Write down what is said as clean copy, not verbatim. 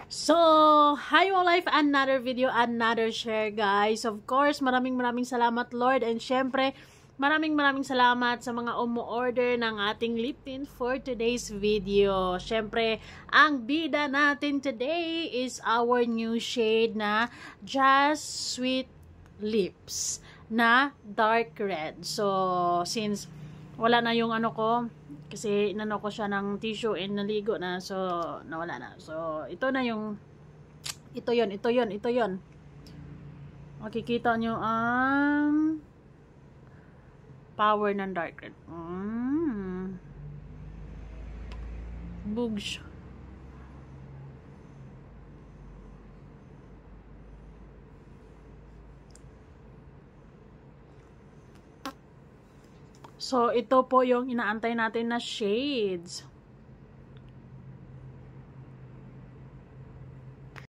So, hi all life, another video, another share guys. Of course, maraming salamat Lord, and syempre, maraming salamat sa mga umu-order ng ating lip tint for today's video. Syempre, ang bida natin today is our new shade na Just Sweet Lips na dark red. So, since wala na yung ano ko, kasi inano ko siya ng tissue and naligo na, so nawala na. So ito na yung ito yon. Makikita nyo ang power ng dark red. Bugs. So, ito po yung inaantay natin na shades.